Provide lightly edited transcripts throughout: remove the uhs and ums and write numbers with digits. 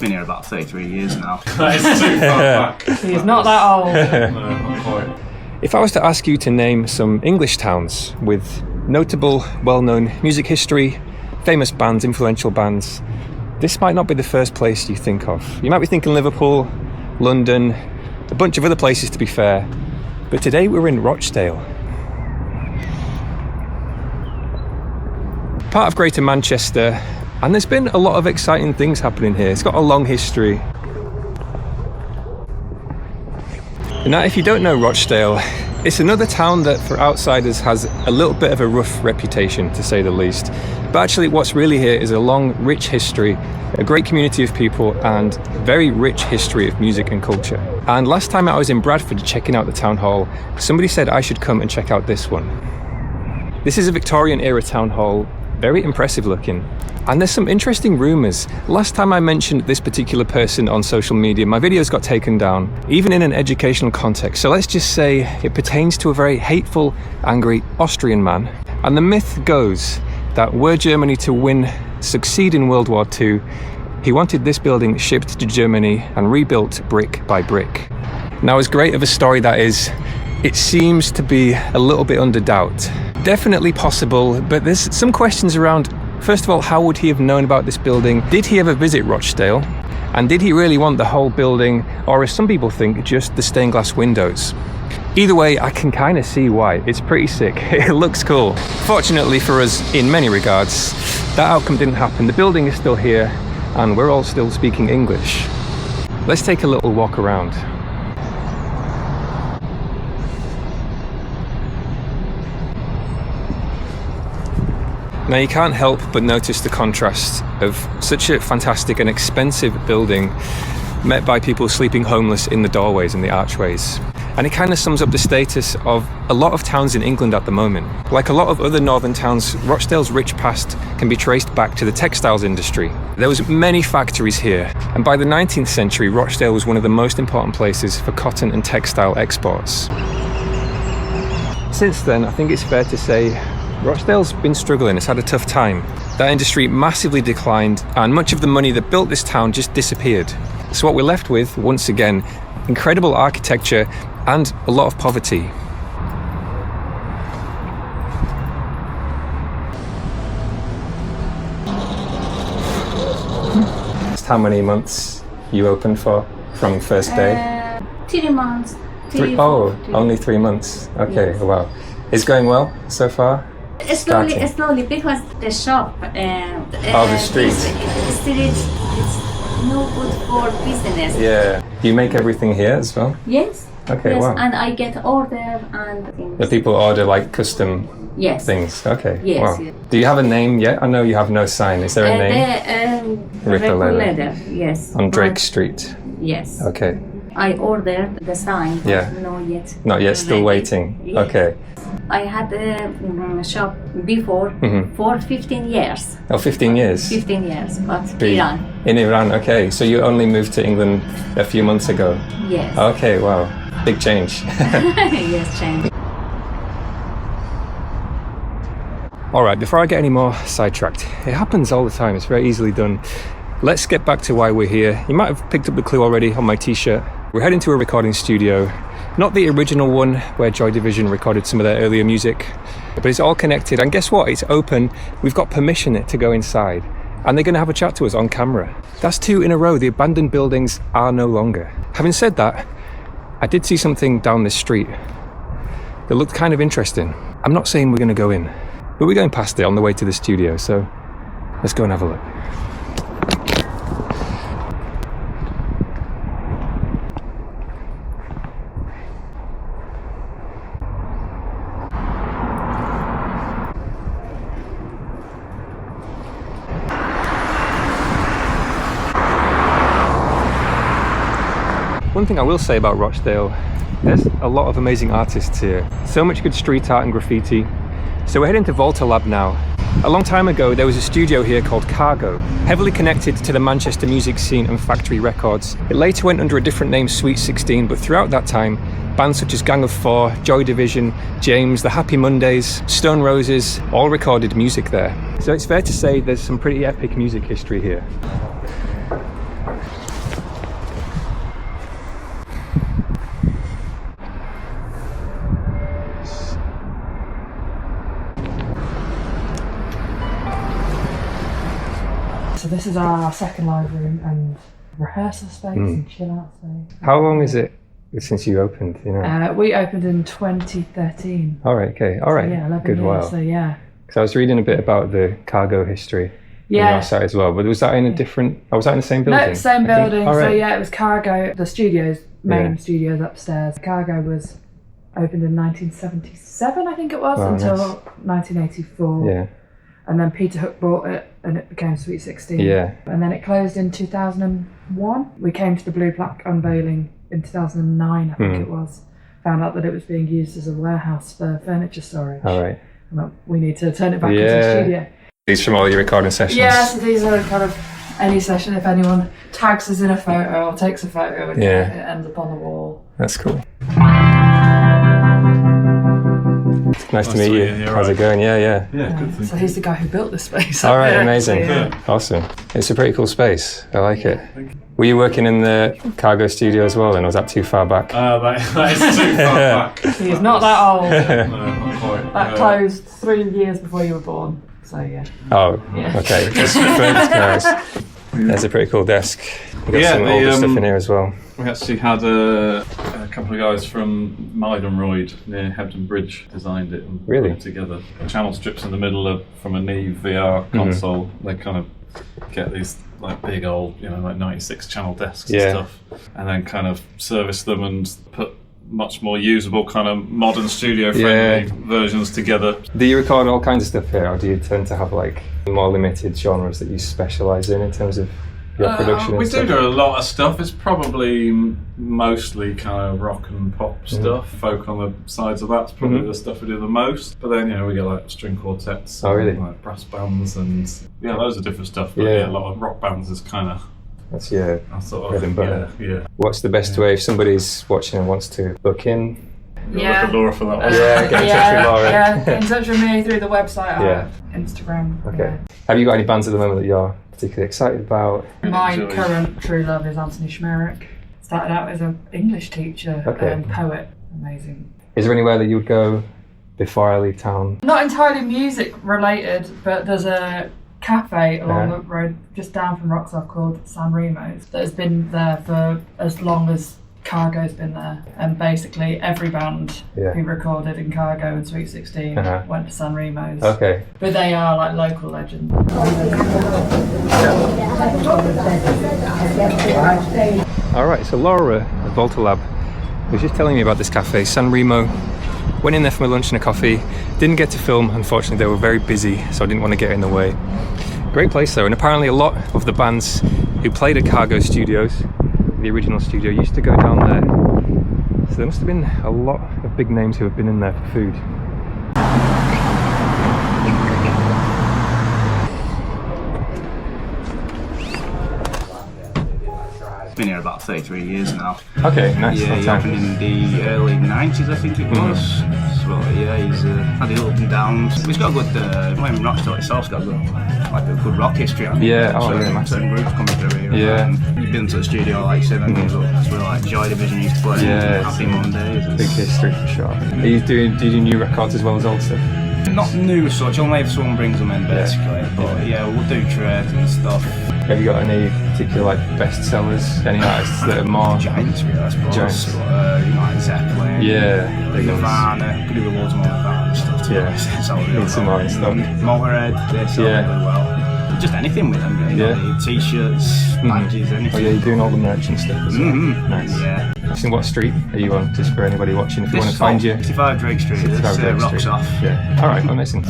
Been here about 33 years now. That is too far back. He's not that old. No, not quite. If I was to ask you to name some English towns with notable, well-known music history, famous bands, influential bands, this might not be the first place you think of. You might be thinking Liverpool, London, a bunch of other places to be fair, but today we're in Rochdale. Part of Greater Manchester, and there's been a lot of exciting things happening here. It's got a long history. Now, if you don't know Rochdale, it's another town that for outsiders has a little bit of a rough reputation, to say the least. But actually what's really here is a long, rich history, a great community of people, and very rich history of music and culture. And last time I was in Bradford checking out the town hall, somebody said I should come and check out this one. This is a Victorian era town hall, very impressive looking. And there's some interesting rumours. Last time I mentioned this particular person on social media, my videos got taken down, even in an educational context. So let's just say it pertains to a very hateful, angry Austrian man. And the myth goes that were Germany to succeed in World War II, he wanted this building shipped to Germany and rebuilt brick by brick. Now, as great of a story that is, it seems to be a little bit under doubt. Definitely possible, but there's some questions around. First of all, how would he have known about this building? Did he ever visit Rochdale? And did he really want the whole building, or as some people think, just the stained glass windows? Either way, I can kind of see why. It's pretty sick. It looks cool. Fortunately for us, in many regards, that outcome didn't happen. The building is still here, and we're all still speaking English. Let's take a little walk around. Now, you can't help but notice the contrast of such a fantastic and expensive building met by people sleeping homeless in the doorways and the archways. And it kind of sums up the status of a lot of towns in England at the moment. Like a lot of other northern towns, Rochdale's rich past can be traced back to the textiles industry. There was many factories here, and by the 19th century, Rochdale was one of the most important places for cotton and textile exports. Since then, I think it's fair to say Rochdale's been struggling. It's had a tough time. That industry massively declined, and much of the money that built this town just disappeared. So what we're left with, once again, incredible architecture and a lot of poverty. Just how many months you opened for from first day? 3 months. Only 3 months. Okay, Yes. wow. It's going well so far? Slowly, because the shop the street. The street is no good for business. Yeah. You make everything here as well? Yes. Okay, yes, wow. and I get order and things. The people order like custom Yes. things? Okay, Yes, wow. yes. Do you have a name yet? I know you have no sign. Is there a name? Ripple leather. leather. Yes. On Drake But- Street? Yes. Okay. I ordered the sign. But Yeah. No yet. Not yet, still Ready. waiting. Yes. Okay. I had a shop before for 15 years. Oh, 15 years? 15 years, but Be- Iran. In Iran, okay. So you only moved to England a few months ago? Yes. Okay, wow. Big change. Yes, change. All right, before I get any more sidetracked, it happens all the time. It's very easily done. Let's get back to why we're here. You might have picked up the clue already on my t-shirt. We're heading to a recording studio. Not the original one where Joy Division recorded some of their earlier music, but it's all connected. And guess what? It's open. We've got permission to go inside. And they're going to have a chat to us on camera. That's 2 in a row. The abandoned buildings are no longer. Having said that, I did see something down this street that looked kind of interesting. I'm not saying we're going to go in, but we're going past it on the way to the studio. So let's go and have a look. One thing I will say about Rochdale, there's a lot of amazing artists here. So much good street art and graffiti. So we're heading to Voltalab now. A long time ago, there was a studio here called Cargo, heavily connected to the Manchester music scene and Factory Records. It later went under a different name, Sweet 16, but throughout that time, bands such as Gang of Four, Joy Division, James, The Happy Mondays, Stone Roses, all recorded music there. So it's fair to say there's some pretty epic music history here. So this is our second live room and rehearsal space and chill out space. How long is it since you opened? You know, we opened in 2013. all right, okay, all right, So, yeah, 11 good years. while. So yeah. Because I was reading a bit about the cargo history on your site as well. But was that in a different? Oh, was that in the same building? No, same building. All right. So yeah, it was cargo. The studios, main studios upstairs. Cargo was opened in 1977, I think it was, until 1984. Yeah. And then Peter Hook bought it and it became Sweet 16. Yeah. And then it closed in 2001. We came to the Blue Plaque unveiling in 2009, I think it was. Found out that it was being used as a warehouse for furniture storage. All right. And we need to turn it back into a studio. These from all your recording sessions? Yeah, so these are kind of any session. If anyone tags us in a photo or takes a photo, it ends up on the wall. That's cool. Nice to meet you. How's it going? Yeah, good. So he's the guy who built this space. All right, amazing. So, Awesome. It's a pretty cool space. I like it. Were you working in the cargo studio as well, and was that too far back? That is too far back. He's not that old. No, not quite. That closed 3 years before you were born. So yeah. Oh, okay. Just nice. There's a pretty cool desk. We've got some older stuff in here as well. We actually had a couple of guys from Maidenroyd near Hebden Bridge designed it and put it together. The channel strips in the middle from a Neve VR console. They kind of get these like big old, like 96 channel desks and stuff, and then kind of service them and put much more usable kind of modern studio friendly versions together. Do you record all kinds of stuff here, or do you tend to have like more limited genres that you specialise in terms of your production? We do a lot of stuff. It's probably mostly kind of rock and pop stuff. Folk on the sides of that's probably the stuff we do the most. But then we get like string quartets, like brass bands, and loads of different stuff. But a lot of rock bands is kind of that's your bread and butter. Yeah. What's the best way if somebody's watching and wants to book in? Look at Laura for that one. Get in touch with Laura. Get in touch with me through the website or Instagram. Okay. Have you got any bands at the moment that you're particularly excited about? My current true love is Anthony Schmerich. Started out as an English teacher and poet. Amazing. Is there anywhere that you would go before I leave town? Not entirely music related, but there's a cafe along the road just down from Rochdale called San Remo's that has been there for as long as Cargo's been there, and basically every band who recorded in Cargo and Sweet 16 went to San Remo's. Okay. But they are like local legends. Alright, so Laura at Voltalab was just telling me about this cafe, San Remo. Went in there for my lunch and a coffee. Didn't get to film, unfortunately they were very busy, so I didn't want to get in the way. Great place though, and apparently a lot of the bands who played at Cargo Studios, the original studio, used to go down there. So there must have been a lot of big names who have been in there for food. Been here about 33 years now. Okay, nice. Yeah, he opened in the early 90s, I think it was. So yeah, he's had the ups and downs. He's got a good, when Rochdale itself's got a good rock history. I think. Certain groups coming through here. Yeah. You've been to the studio like 7 years up. It's really like Joy Division used to play. Happy Mondays. Big history for sure. Do you do new records as well as old stuff? Not new as such, only if someone brings them in basically. But we'll do trades and stuff. Have you got any particular like best sellers? Any artists that are more Giants, really, I suppose. Giants. Like Zeppelin. Nirvana. Could do with loads more Nirvana and stuff too. Need some more stuff. Motorhead, they sell really well. Just anything with them, really. T-shirts, badges, anything. Oh yeah, you're doing all the merch and stuff as well. Nice. Yeah. So what street are you on, just for anybody watching, if you want to find you? 65 Drake Street, 65 Drake rocks Street. off. Yeah. Alright, amazing.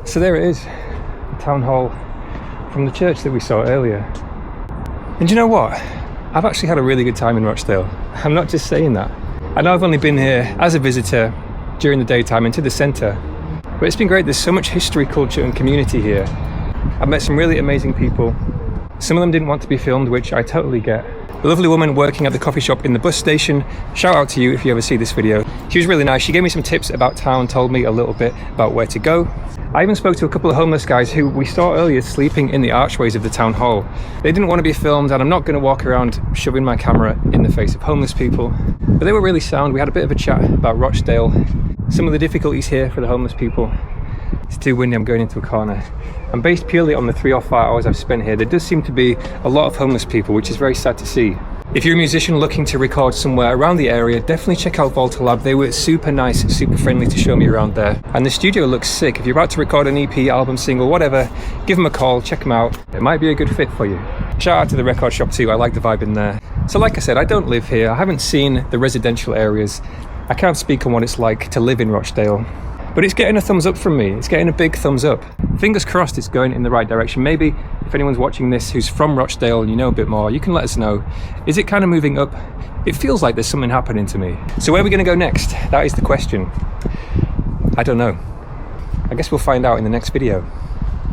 So there it is, town hall from the church that we saw earlier. And you know what? I've actually had a really good time in Rochdale. I'm not just saying that. I know I've only been here as a visitor during the daytime into the centre, but it's been great. There's so much history, culture and community here. I've met some really amazing people. Some of them didn't want to be filmed, which I totally get. a lovely woman working at the coffee shop in the bus station. Shout out to you if you ever see this video. She was really nice. She gave me some tips about town, told me a little bit about where to go. I even spoke to a couple of homeless guys who we saw earlier sleeping in the archways of the town hall. They didn't want to be filmed, and I'm not going to walk around shoving my camera in the face of homeless people. But they were really sound. We had a bit of a chat about Rochdale, some of the difficulties here for the homeless people. It's too windy, I'm going into a corner. And based purely on the 3 or 4 hours I've spent here, there does seem to be a lot of homeless people, which is very sad to see. If you're a musician looking to record somewhere around the area, definitely check out Voltalab. They were super nice, super friendly to show me around there. And the studio looks sick. If you're about to record an EP, album, single, whatever, give them a call, check them out. It might be a good fit for you. Shout out to the record shop too, I like the vibe in there. So like I said, I don't live here. I haven't seen the residential areas. I can't speak on what it's like to live in Rochdale. But it's getting a thumbs up from me. It's getting a big thumbs up. Fingers crossed it's going in the right direction. Maybe if anyone's watching this who's from Rochdale and you know a bit more, you can let us know. Is it kind of moving up? It feels like there's something happening to me. So where are we going to go next? That is the question. I don't know. I guess we'll find out in the next video.